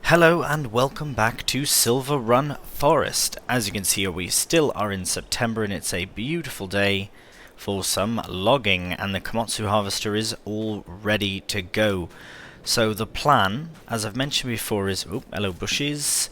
Hello and welcome back to Silverrun Forest. As you can see, we still are in September and it's a beautiful day for some logging, and the Komatsu harvester is all ready to go. So the plan, as I've mentioned before, is hello bushes.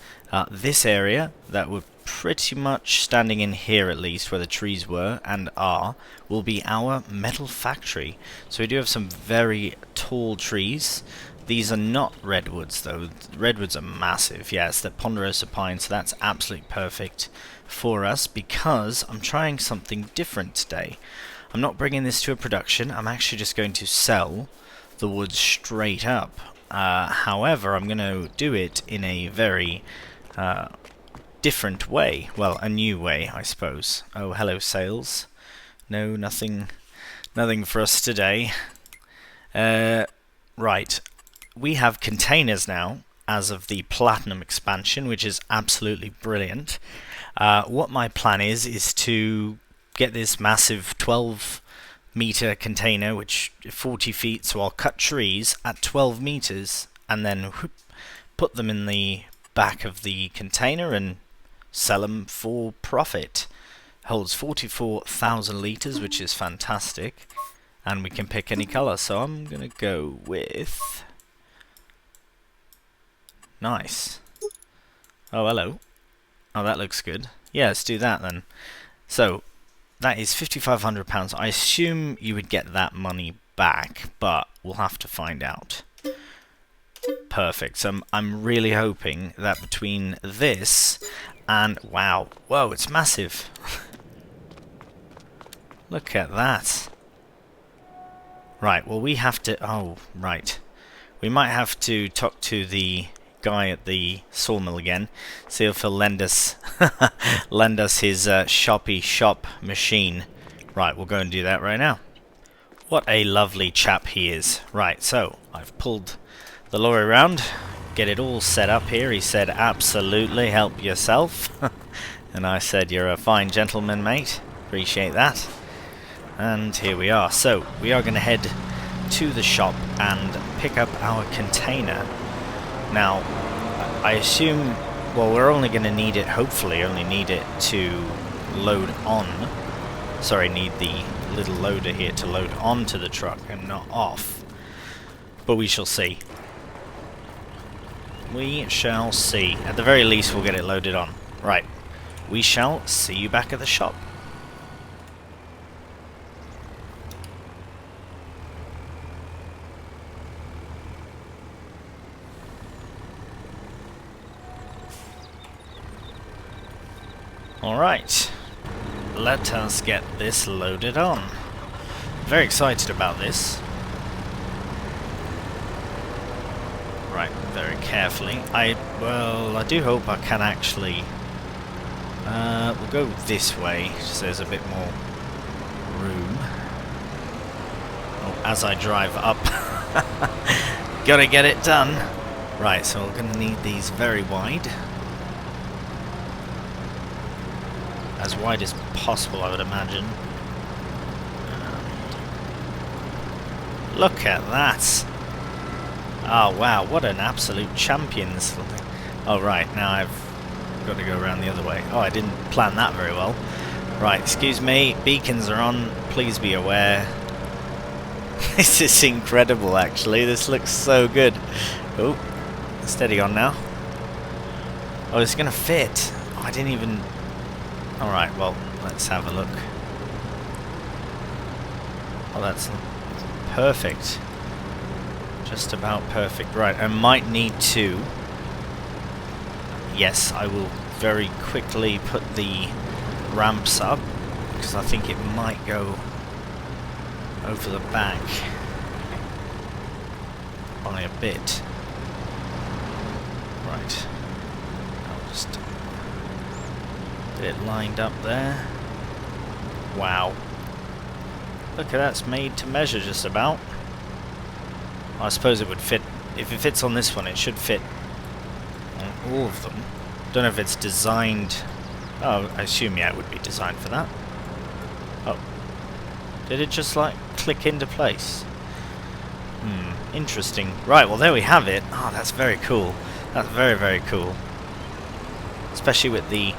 This area that we're pretty much standing in here, at least where the trees were and are, will be our metal factory. So we do have some very tall trees. These are not redwoods though. Redwoods are massive. Yes, they're ponderosa pine, so that's absolutely perfect for us because I'm trying something different today. I'm not bringing this to a production. I'm actually just going to sell the wood straight up. However, I'm going to do it in a very different way. Well, a new way, I suppose. Oh, hello sales. No, nothing for us today. Right. We have containers now as of the Platinum expansion, which is absolutely brilliant. What my plan is to get this massive 12-meter container, which 40 feet, so I'll cut trees at 12 meters and then put them in the back of the container and sell them for profit. Holds 44,000 liters, which is fantastic, and we can pick any color, so I'm gonna go with nice. Oh, hello. Oh, that looks good. Yeah, let's do that then. So, that is £5,500. I assume you would get that money back, but we'll have to find out. Perfect. So I'm really hoping that between this and... wow. Whoa, it's massive. Look at that. Right, well we have to... oh, right. We might have to talk to the guy at the sawmill again, see if he'll lend us his shoppy shop machine. Right, we'll go and do that right now. What a lovely chap he is. Right, so I've pulled the lorry around, get it all set up here. He said absolutely, help yourself. And I said you're a fine gentleman, mate, appreciate that. And here we are. So we are going to head to the shop and pick up our container. Now, I assume, well, we're only going to need it, hopefully only need it to load on. Sorry, need the little loader here to load onto the truck and not off. But we shall see. We shall see. At the very least, we'll get it loaded on. Right. We shall see you back at the shop. Alright, let us get this loaded on. Very excited about this. Right, very carefully. I do hope I can actually... we'll go this way, so there's a bit more room. Oh, as I drive up. Gotta get it done. Right, so we're gonna need these very wide. As wide as possible, I would imagine. Look at that! Oh wow, what an absolute champion this little thing. Oh right, now I've got to go around the other way. Oh, I didn't plan that very well. Right, excuse me, beacons are on, please be aware. This is incredible actually, this looks so good. Oh, steady on now. Oh, it's gonna fit. Oh, I didn't even... Alright, well, let's have a look. Oh, that's perfect. Just about perfect. Right, I might need to... yes, I will very quickly put the ramps up, because I think it might go over the back by a bit. Right. I'll just... get it lined up there. Wow. Look at that, it's made to measure just about. I suppose it would fit, if it fits on this one, it should fit on all of them. Don't know if it's designed... oh, I assume, yeah, it would be designed for that. Oh. Did it just, like, click into place? Interesting. Right, well there we have it. Oh, that's very cool. That's very, very cool. Especially with the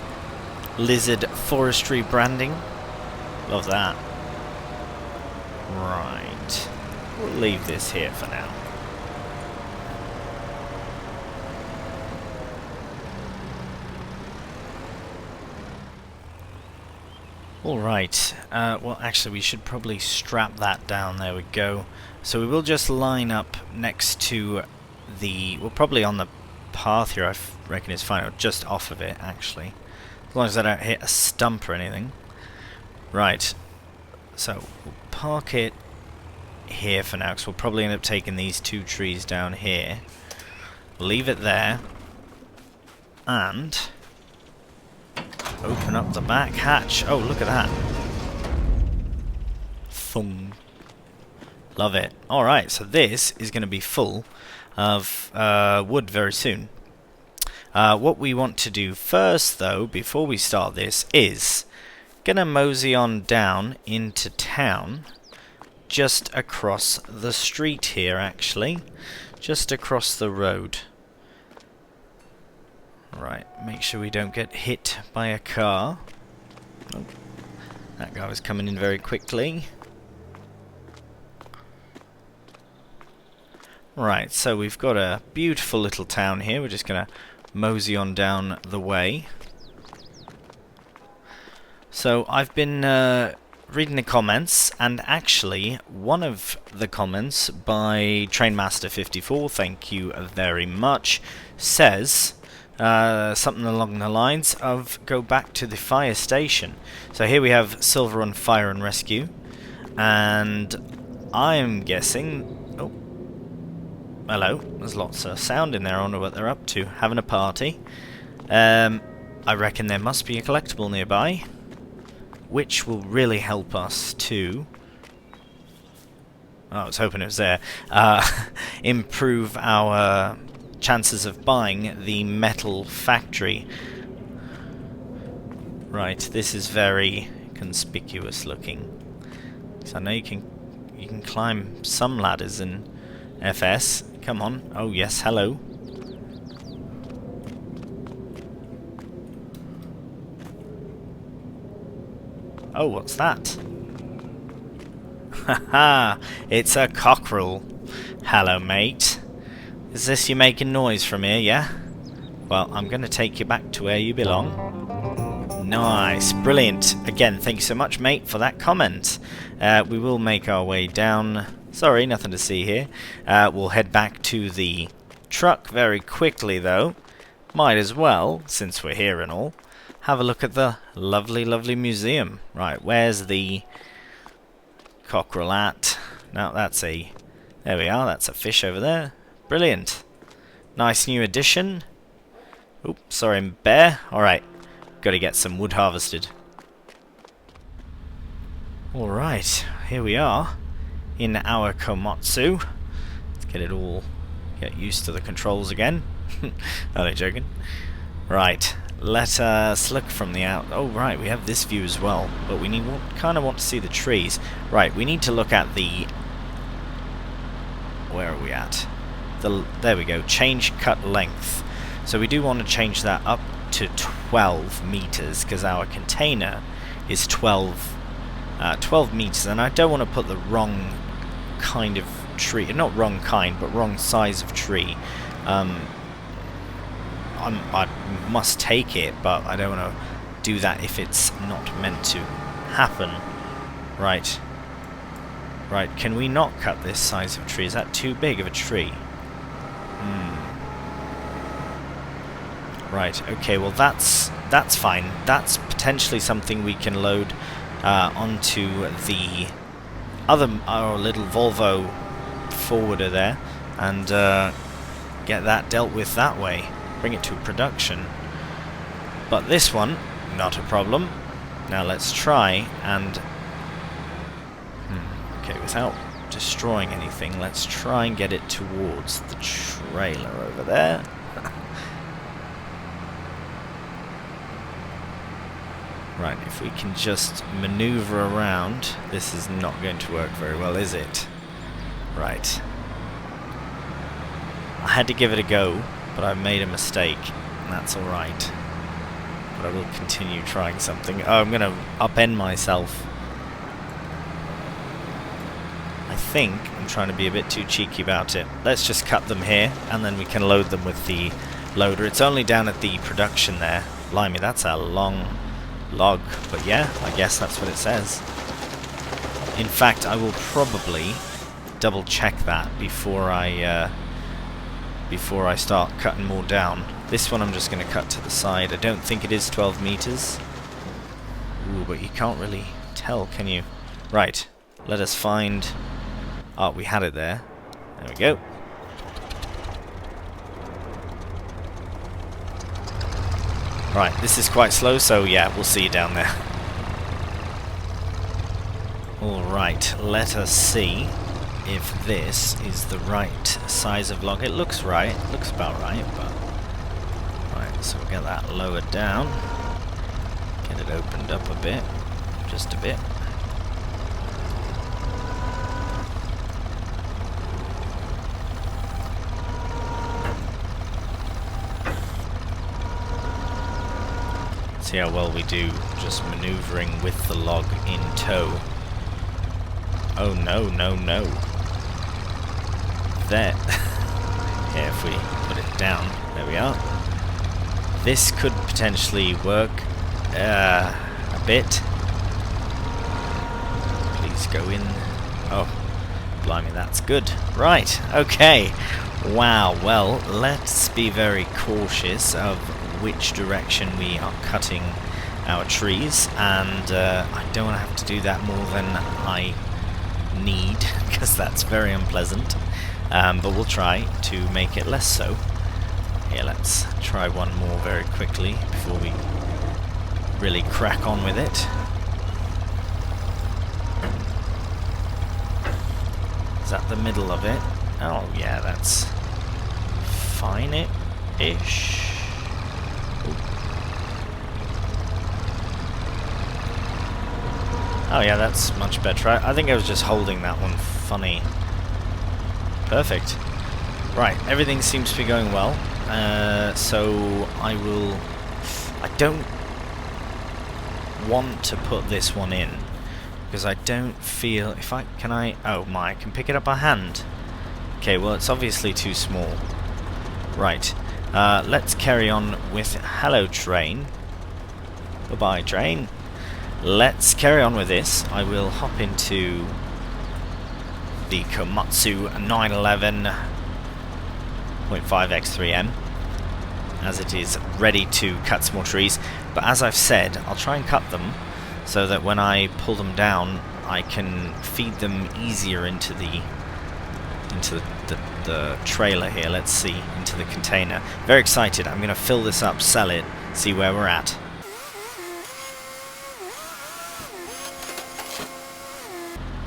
lizard forestry branding. Love that. Right. We'll leave this here for now. Alright, well actually we should probably strap that down, there we go. So we will just line up next to the, well probably on the path here, I reckon it's fine, or just off of it actually. As long as I don't hit a stump or anything. Right, so we'll park it here for now, because we'll probably end up taking these two trees down here. Leave it there, and open up the back hatch. Oh, look at that. Thumb. Love it. Alright, so this is going to be full of wood very soon. What we want to do first, though, before we start this, is going to mosey on down into town. Just across the street here, actually. Just across the road. Right, make sure we don't get hit by a car. Oh, that guy was coming in very quickly. Right, so we've got a beautiful little town here. We're just going to mosey on down the way. So I've been reading the comments, and actually one of the comments by Trainmaster54, thank you very much, says something along the lines of go back to the fire station. So here we have Silverrun Fire and Rescue, and I'm guessing... Oh, hello, there's lots of sound in there. I wonder what they're up to. Having a party. I reckon there must be a collectible nearby, which will really help us to... Oh, I was hoping it was there. Improve our chances of buying the metal factory. Right, this is very conspicuous looking. So I know you can climb some ladders in FS. Come on. Oh yes, hello. Oh, what's that? Haha, it's a cockerel. Hello, mate. Is this you making noise from here, yeah? Well, I'm going to take you back to where you belong. Nice, brilliant. Again, thank you so much, mate, for that comment. We will make our way down. Sorry, nothing to see here. We'll head back to the truck very quickly, though. Might as well, since we're here and all, have a look at the lovely, lovely museum. Right, where's the cockerel at? Now, that's a... There we are, that's a fish over there. Brilliant. Nice new addition. Oops, sorry, bear. Alright, got to get some wood harvested. Alright, here we are in our Komatsu. Let's get it all... Get used to the controls again. I'm not joking. Right, let us look from the out... Oh, right, we have this view as well. But we kind of want to see the trees. Right, we need to look at the... Where are we at? There we go, change cut length. So we do want to change that up to 12 meters, because our container is 12 meters, and I don't want to put the wrong kind of tree, not wrong kind, but wrong size of tree. I must take it, but I don't want to do that if it's not meant to happen. Right. Right, can we not cut this size of tree? Is that too big of a tree? Right, okay, well that's fine. That's potentially something we can load onto the other our little Volvo forwarder there, and get that dealt with that way. Bring it to production. But this one, not a problem. Now let's try and... Okay, without destroying anything, let's try and get it towards the trailer over there. Right, if we can just maneuver around, this is not going to work very well, is it? Right. I had to give it a go, but I made a mistake, and that's alright. But I will continue trying something. Oh, I'm gonna upend myself. I think I'm trying to be a bit too cheeky about it. Let's just cut them here, and then we can load them with the loader. It's only down at the production there. Blimey, that's a long log. But yeah, I guess that's what it says. In fact, I will probably double check that before I start cutting more down. This one I'm just going to cut to the side. I don't think it is 12 meters. Ooh, but you can't really tell, can you? Right, let us find... Oh, we had it there. There we go. Right, this is quite slow, so yeah, we'll see you down there. Alright, let us see if this is the right size of log. It looks right, it looks about right, but... Right, so we'll get that lowered down. Get it opened up a bit, just a bit. See how well we do just maneuvering with the log in tow. Oh no, no, no. There. Here, if we put it down. There we are. This could potentially work a bit. Please go in. Oh, blimey, that's good. Right, okay. Wow, well, let's be very cautious of which direction we are cutting our trees, and I don't want to have to do that more than I need, because that's very unpleasant, but we'll try to make it less so. Here, let's try one more very quickly before we really crack on with it. Is that the middle of it? Oh yeah, that's fine-ish. Oh yeah, that's much better. I think I was just holding that one funny. Perfect. Right, everything seems to be going well. So I don't want to put this one in because I don't feel I can pick it up by hand. Okay, well it's obviously too small. Right. Let's carry on with hello train. Bye-bye train. Let's carry on with this. I will hop into the Komatsu 911.5x3M as it is ready to cut some more trees. But as I've said, I'll try and cut them so that when I pull them down I can feed them easier into the trailer here. Let's see, into the container. Very excited. I'm going to fill this up, sell it, see where we're at.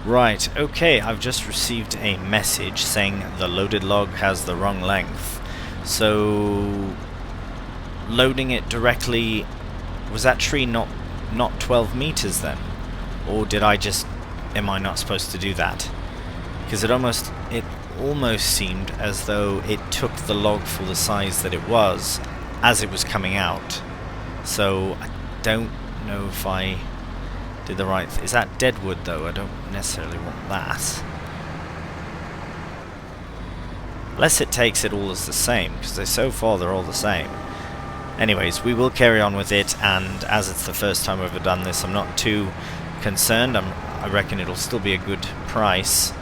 Right, okay, I've just received a message saying the loaded log has the wrong length. So, loading it directly, was that tree not 12 meters then? Or am I not supposed to do that? Because it almost seemed as though it took the log for the size that it was as it was coming out. So, I don't know if I did the right is that deadwood though? I don't necessarily want that. Unless it takes it all as the same, because so far they're all the same. Anyways, we will carry on with it, and as it's the first time I've ever done this, I'm not too concerned. I reckon it'll still be a good price,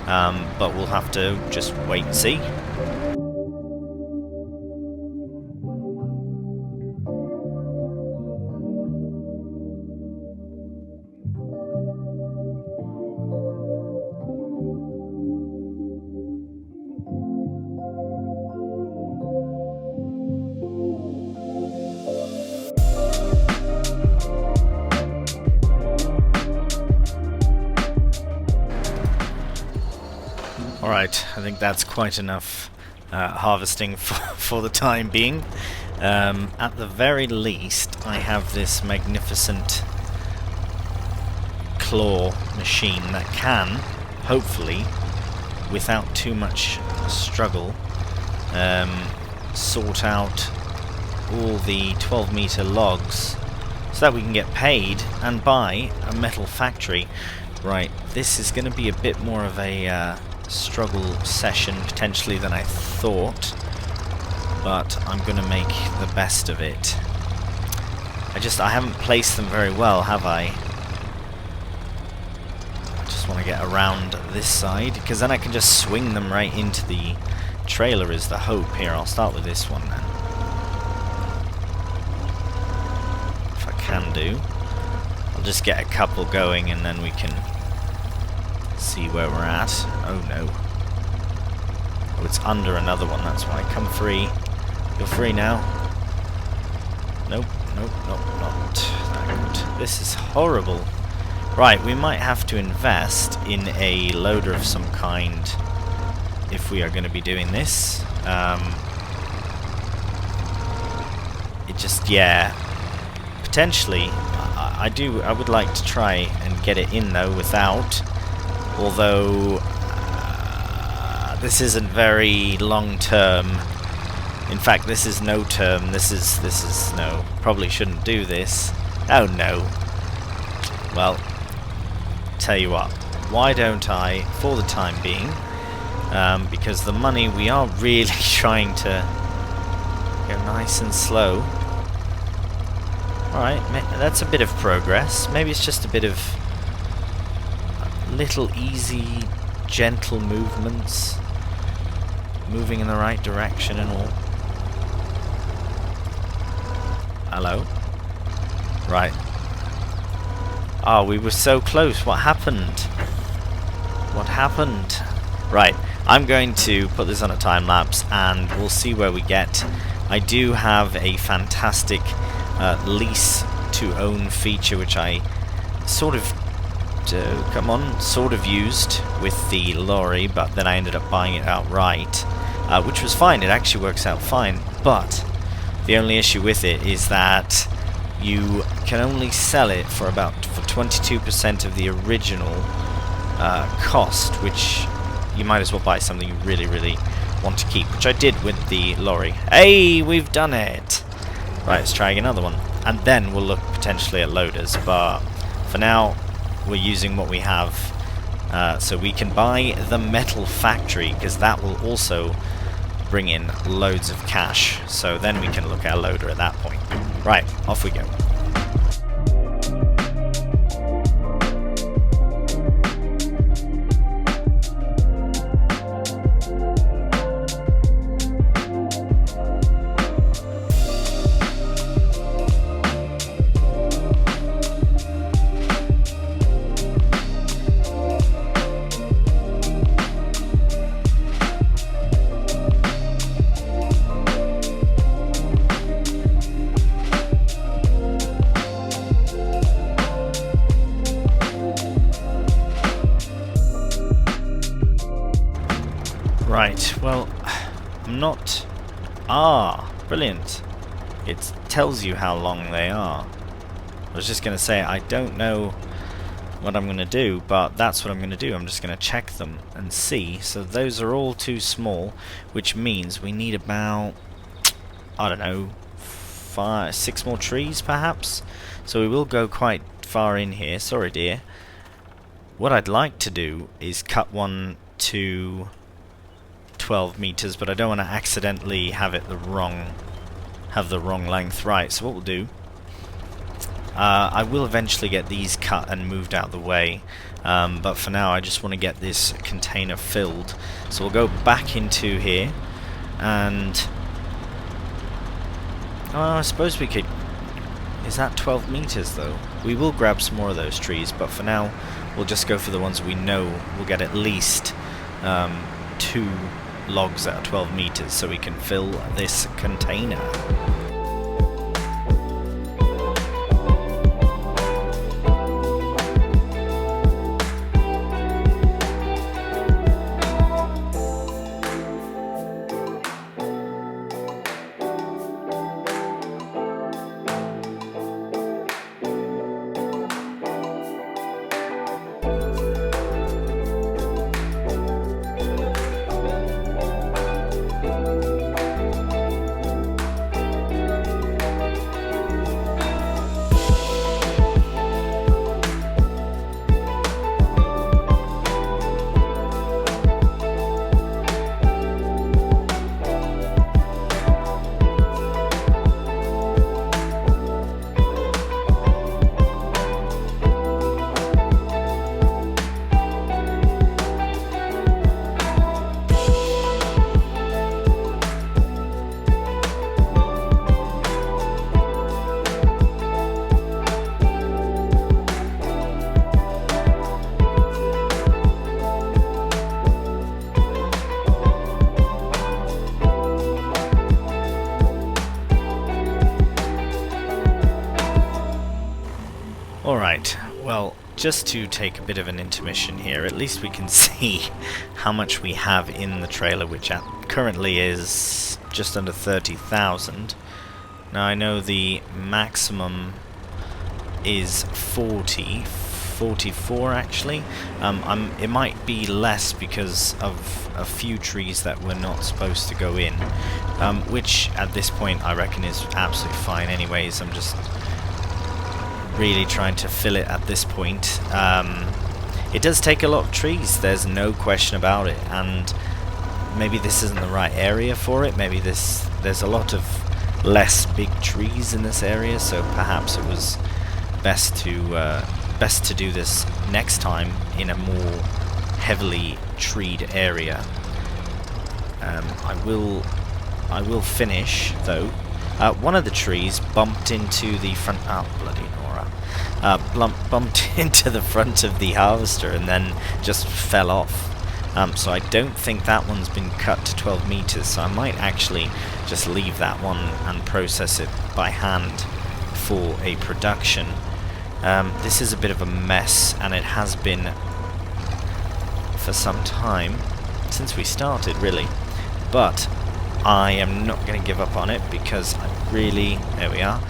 but we'll have to just wait and see. Alright, I think that's quite enough harvesting for the time being. At the very least, I have this magnificent claw machine that can, hopefully, without too much struggle, sort out all the 12-meter logs so that we can get paid and buy a metal factory. Right, this is going to be a bit more of a struggle session potentially than I thought, but I'm going to make the best of it. I haven't placed them very well, have I? I just want to get around this side, because then I can just swing them right into the trailer is the hope. Here, I'll start with this one then. If I can do. I'll just get a couple going and then we can see where we're at. Oh no. Oh, it's under another one, that's why. Come free. You're free now. Nope, nope, nope, not that good. This is horrible. Right, we might have to invest in a loader of some kind if we are going to be doing this. It just, yeah. Potentially, I would like to try and get it in though without, although this isn't very long term. In fact, this is no term. This is no. Probably shouldn't do this. Oh no. Well, tell you what. Why don't I, for the time being, because the money we are really trying to go nice and slow. Alright, that's a bit of progress. Maybe it's just a bit of little easy, gentle movements, moving in the right direction and all. Hello? Right. Oh, we were so close. What happened? What happened? Right, I'm going to put this on a time lapse and we'll see where we get. I do have a fantastic lease to own feature which I sort of used with the lorry, but then I ended up buying it outright, which was fine. It actually works out fine, but the only issue with it is that you can only sell it for 22% of the original cost, which you might as well buy something you really, really want to keep, which I did with the lorry. Hey, we've done it! Right, let's try another one. And then we'll look potentially at loaders, but for now, we're using what we have. So we can buy the metal factory, because that will also bring in loads of cash. So then we can look at a loader at that point. Right, off we go. Right, well, I'm not... Ah, brilliant. It tells you how long they are. I was just going to say, I don't know what I'm going to do, but that's what I'm going to do. I'm just going to check them and see. So those are all too small, which means we need about, I don't know, 6 more trees perhaps? So we will go quite far in here. Sorry, dear. What I'd like to do is cut one to 12 meters, but I don't want to accidentally have it the wrong length. Right, so what we'll do, I will eventually get these cut and moved out of the way, but for now I just want to get this container filled. So we'll go back into here, and I suppose we could... Is that 12 meters though? We will grab some more of those trees, but for now we'll just go for the ones we know will get at least 2 logs that are 12 meters so we can fill this container. just to take a bit of an intermission here, at least we can see how much we have in the trailer, which currently is just under 30,000. Now I know the maximum is 44 actually. It might be less because of a few trees that were not supposed to go in, which at this point I reckon is absolutely fine anyways. I'm just really trying to fill it at this point. It does take a lot of trees, there's no question about it, and maybe this isn't the right area for it. Maybe there's a lot of less big trees in this area, so perhaps it was best to do this next time in a more heavily treed area. I will finish though. One of the trees bumped into the front. Oh bloody Nora! Bumped into the front of the harvester and then just fell off. So I don't think that one's been cut to 12 meters. So I might actually just leave that one and process it by hand for a production. This is a bit of a mess, and it has been for some time, since we started really, but I am not going to give up on it because I really, there we are,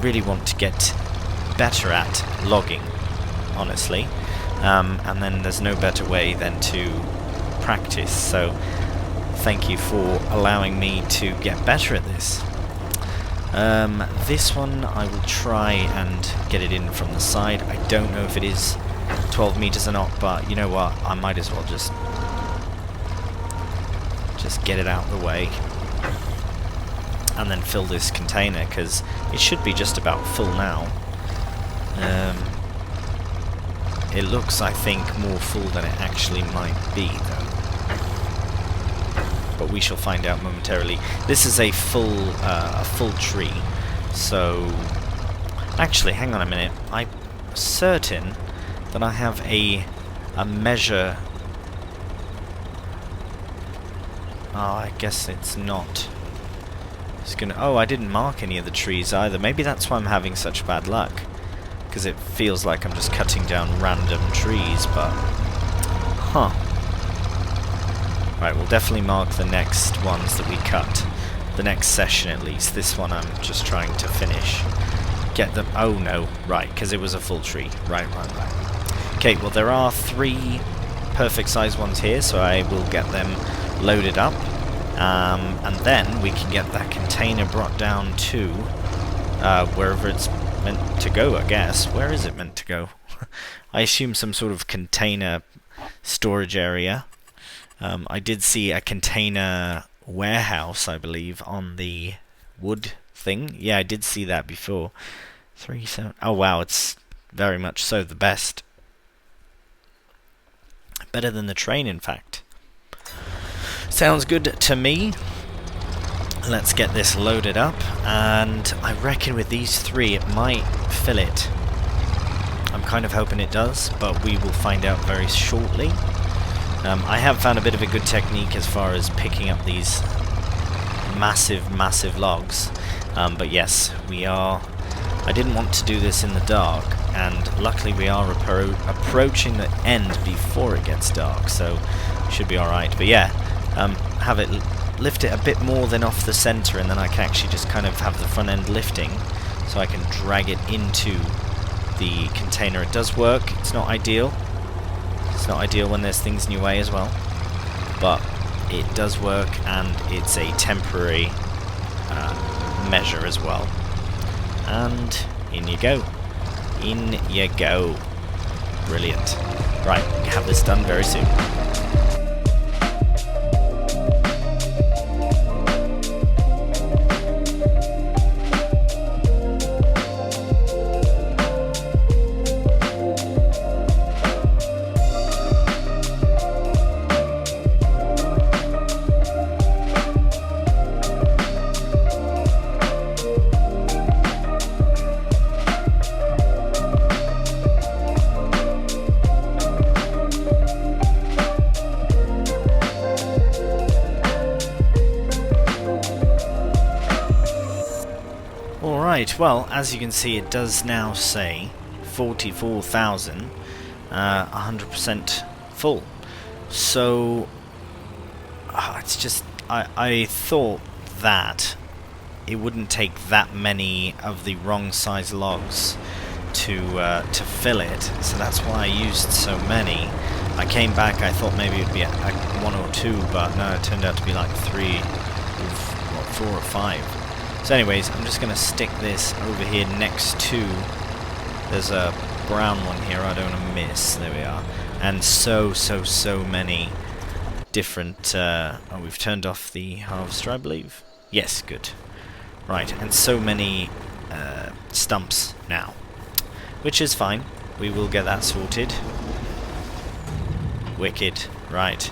really want to get better at logging, honestly, and then there's no better way than to practice, so thank you for allowing me to get better at this. This one I will try and get it in from the side. I don't know if it is 12 meters or not, but you know what, I might as well just get it out of the way and then fill this container, because it should be just about full now. It looks, I think, more full than it actually might be though, but we shall find out momentarily. This is a full tree, so actually, hang on a minute. I'm certain that I have a measure. Oh, I guess it's not. It's gonna. Oh, I didn't mark any of the trees either. Maybe that's why I'm having such bad luck, because it feels like I'm just cutting down random trees. But huh. Right, we'll definitely mark the next ones that we cut. The next session at least. This one I'm just trying to finish. Get them. Oh no, right, because it was a full tree. Right. Okay, well there are 3 perfect size ones here, so I will get them loaded up. And then we can get that container brought down to wherever it's meant to go, I guess. Where is it meant to go? I assume some sort of container storage area. I did see a container warehouse, I believe, on the wood thing. Yeah, I did see that before. 3-7. Oh wow, it's very much so the best. Better than the train, in fact. Sounds good to me. Let's get this loaded up, and I reckon with these 3 it might fill it. I'm kind of hoping it does, but we will find out very shortly. I have found a bit of a good technique as far as picking up these massive logs, but yes, we are. I didn't want to do this in the dark, and luckily we are approaching the end before it gets dark, so should be alright. But yeah, have it lift it a bit more than off the center, and then I can actually just kind of have the front end lifting, so I can drag it into the container. It does work. It's not ideal. It's not ideal when there's things in your way as well, but it does work, and it's a temporary measure as well. And in you go. In you go. Brilliant. Right, have this done very soon. Right, well, as you can see, it does now say 44,000, 100% full. So it's just I thought that it wouldn't take that many of the wrong size logs to fill it, so that's why I used so many. I came back, I thought maybe it'd be a 1 or 2, but no, it turned out to be like 3, or 4 or 5. So anyways, I'm just going to stick this over here next to, there's a brown one here I don't want to miss, there we are, and so many different, oh, we've turned off the harvester I believe, yes, good, right, and so many stumps now, which is fine, we will get that sorted. Wicked. Right.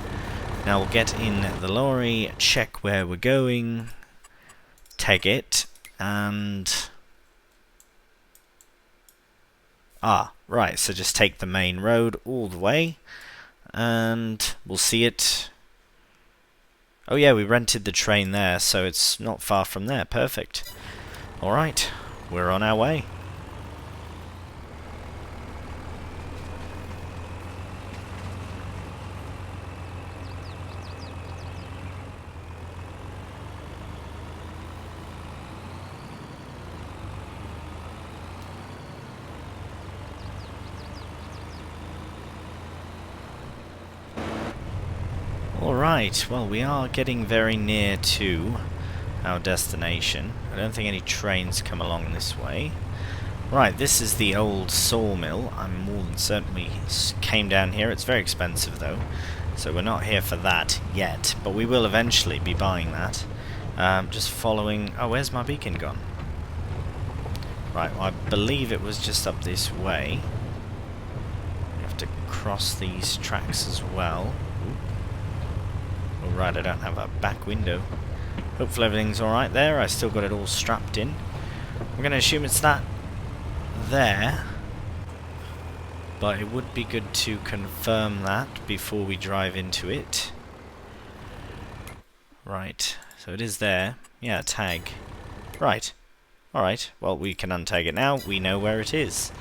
Now we'll get in the lorry, check where we're going, tag it, and... Ah, right, so just take the main road all the way, and we'll see it... Oh yeah, we rented the train there, so it's not far from there. Perfect. Alright, we're on our way. Alright, well we are getting very near to our destination. I don't think any trains come along this way. Right, this is the old sawmill. I'm more than certain we came down here. It's very expensive though, so we're not here for that yet, but we will eventually be buying that. Just following... Oh, where's my beacon gone? Right, well, I believe it was just up this way. We have to cross these tracks as well. Right, I don't have a back window. Hopefully everything's alright there. I still got it all strapped in. We're going to assume it's that there. But it would be good to confirm that before we drive into it. Right, so it is there. Yeah, tag. Right. Alright, well we can untag it now. We know where it is.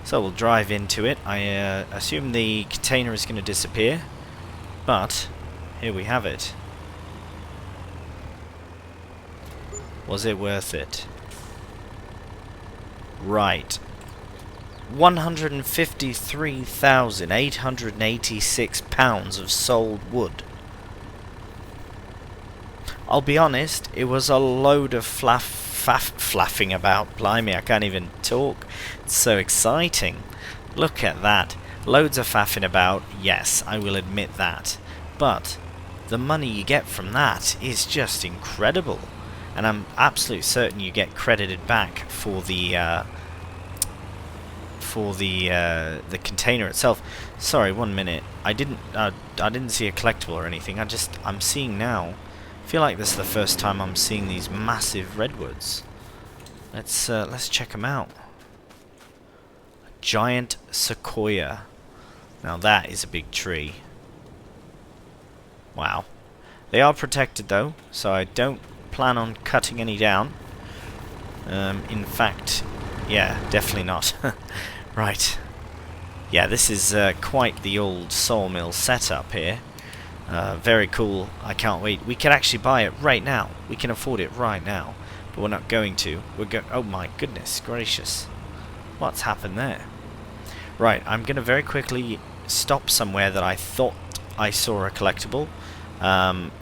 So we'll drive into it. I assume the container is going to disappear. But... here we have it. Was it worth it? Right. 153,886 pounds of sold wood. I'll be honest, it was a load of flapping about. Blimey, I can't even talk. It's so exciting. Look at that. Loads of faffing about, yes, I will admit that. But... the money you get from that is just incredible, and I'm absolutely certain you get credited back for the container itself. Sorry, 1 minute. I didn't see a collectible or anything. I'm seeing now. I feel like this is the first time I'm seeing these massive redwoods. Let's check them out. A giant sequoia. Now that is a big tree. Wow. They are protected though, so I don't plan on cutting any down. In fact, yeah, definitely not. Right. Yeah, this is quite the old sawmill setup here. Very cool. I can't wait. We can actually buy it right now. We can afford it right now. But we're not going to. Oh my goodness gracious. What's happened there? Right, I'm going to very quickly stop somewhere that I thought I saw a collectible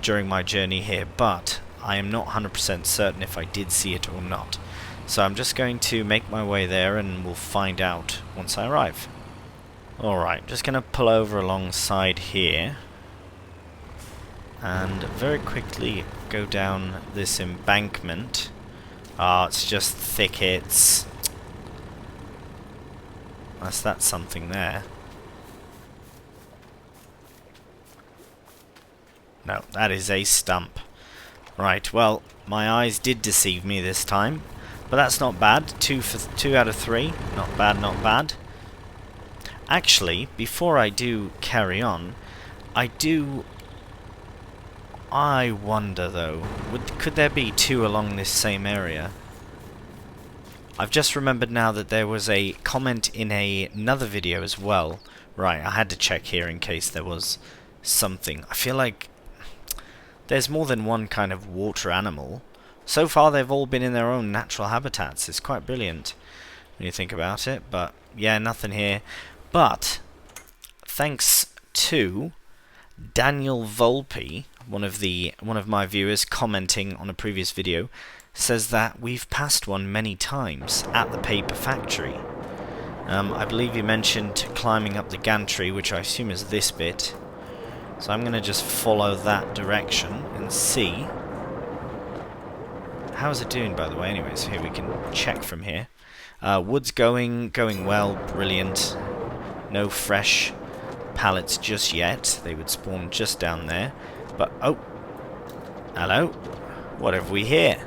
during my journey here, but I am not 100% certain if I did see it or not. So I'm just going to make my way there and we'll find out once I arrive. Alright, just going to pull over alongside here and very quickly go down this embankment. Ah, it's just thickets. That's something there. No, that is a stump. Right, well, my eyes did deceive me this time, but that's not bad. 2 out of 3. Not bad, not bad. Actually, before I do carry on, I wonder though, could there be 2 along this same area? I've just remembered now that there was a comment in another video as well. Right, I had to check here in case there was something. I feel like there's more than one kind of water animal. So far they've all been in their own natural habitats. It's quite brilliant when you think about it. But yeah, nothing here. But thanks to Daniel Volpe, one of my viewers commenting on a previous video, says that we've passed one many times at the paper factory. I believe he mentioned climbing up the gantry, which I assume is this bit. So I'm going to just follow that direction and see. How's it doing, by the way? Anyways, here we can check from here. Wood's going well, brilliant. No fresh pallets just yet. They would spawn just down there. But, oh, hello. What have we here?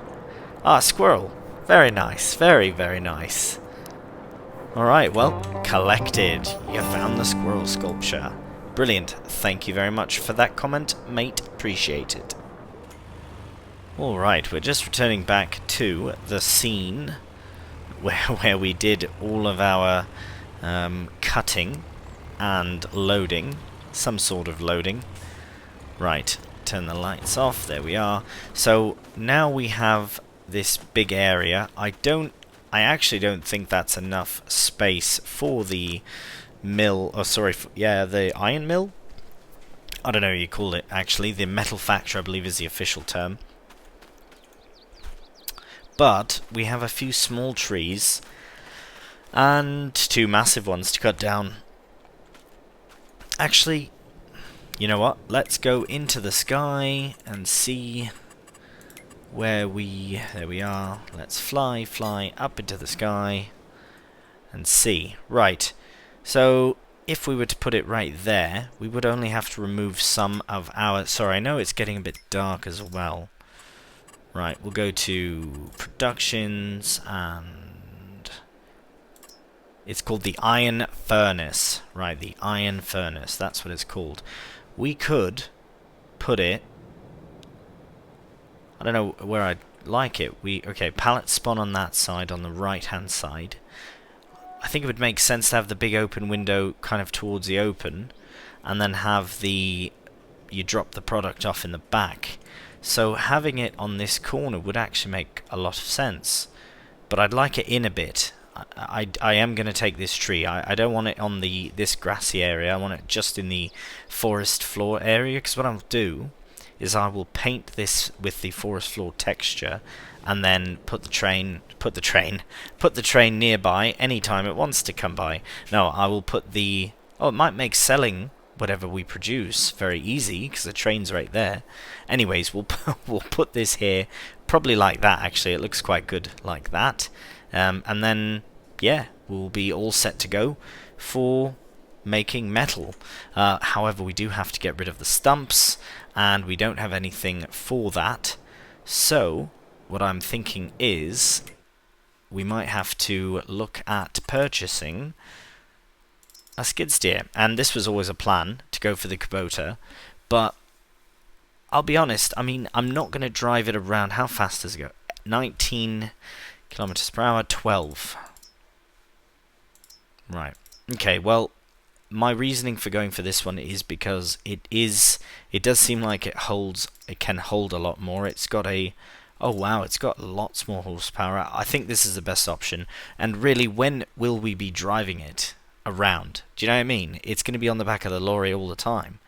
Ah, squirrel. Very nice. Very, very nice. Alright, well, collected. You found the squirrel sculpture. Brilliant. Thank you very much for that comment, mate. Appreciate it. Alright, we're just returning back to the scene where we did all of our cutting and loading. Some sort of loading. Right, turn the lights off. There we are. So, now we have this big area. I actually don't think that's enough space for the mill, oh sorry, the iron mill? I don't know what you call it actually, the metal factory I believe is the official term. But we have a few small trees and two massive ones to cut down. Actually, you know what, let's go into the sky and see where there we are. Let's fly up into the sky and see. Right, so if we were to put it right there, we would only have to remove some of our... Sorry, I know it's getting a bit dark as well. Right, we'll go to productions and it's called the iron furnace. Right, the iron furnace, that's what it's called. We could put it... I don't know where I'd like it. Okay, pallet spawn on that side, on the right-hand side. I think it would make sense to have the big open window kind of towards the open, and then have you drop the product off in the back. So having it on this corner would actually make a lot of sense. But I'd like it in a bit. I am going to take this tree. I don't want it on this grassy area. I want it just in the forest floor area, because what I'll do is I will paint this with the forest floor texture and then put the train nearby anytime it wants to come by. No, I will put it might make selling whatever we produce very easy because the train's right there. Anyways, we'll put this here probably like that. Actually, it looks quite good like that. And then yeah, we'll be all set to go for making metal. However, we do have to get rid of the stumps, and we don't have anything for that. So what I'm thinking is we might have to look at purchasing a skid steer. And this was always a plan, to go for the Kubota, but I'll be honest, I mean, I'm not going to drive it around. How fast does it go? 19 kilometers per hour, 12. Right. Okay, well, my reasoning for going for this one is because it does seem like it can hold a lot more. It's got oh wow, it's got lots more horsepower. I think this is the best option. And really, when will we be driving it around? Do you know what I mean? It's going to be on the back of the lorry all the time.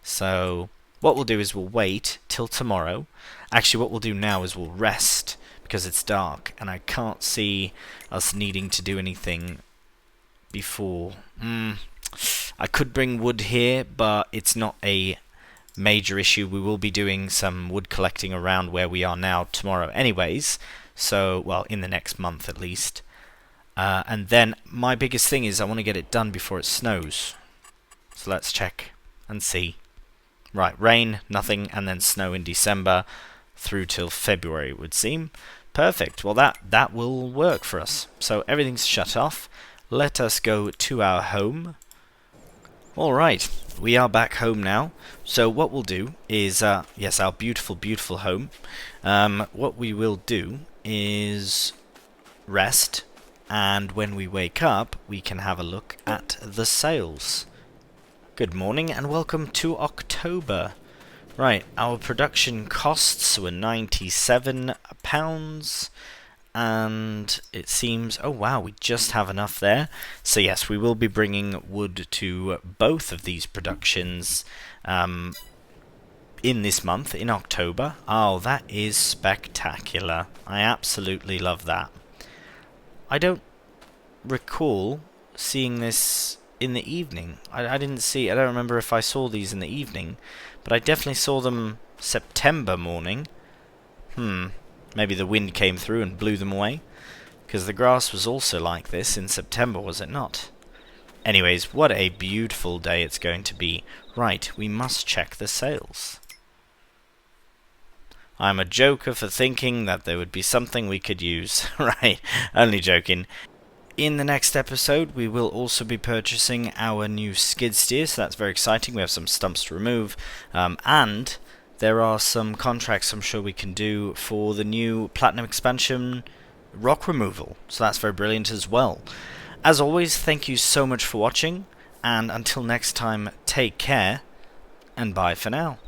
So what we'll do is we'll wait till tomorrow. Actually, what we'll do now is we'll rest because it's dark and I can't see us needing to do anything before. I could bring wood here, but it's not a major issue. We will be doing some wood collecting around where we are now tomorrow anyways, so, well, in the next month at least. And then my biggest thing is I want to get it done before it snows. So let's check and see. Right, rain, nothing, and then snow in December through till February, it would seem. Perfect. Well, that will work for us. So everything's shut off. Let us go to our home. Alright, we are back home now. So what we'll do is, yes, our beautiful, beautiful home. What we will do is rest and when we wake up we can have a look at the sales. Good morning and welcome to October. Right, our production costs were £97, and it seems, oh wow, we just have enough there. So yes, we will be bringing wood to both of these productions in this month, in October. Oh, that is spectacular. I absolutely love that. I don't recall seeing this in the evening. I don't remember if I saw these in the evening, but I definitely saw them September morning. Maybe the wind came through and blew them away, because the grass was also like this in September, was it not? Anyways, what a beautiful day it's going to be. Right, we must check the sales. I'm a joker for thinking that there would be something we could use. Right, only joking. In the next episode, we will also be purchasing our new skid steer, so that's very exciting. We have some stumps to remove, and there are some contracts I'm sure we can do for the new Platinum Expansion rock removal, so that's very brilliant as well. As always, thank you so much for watching, and until next time, take care, and bye for now.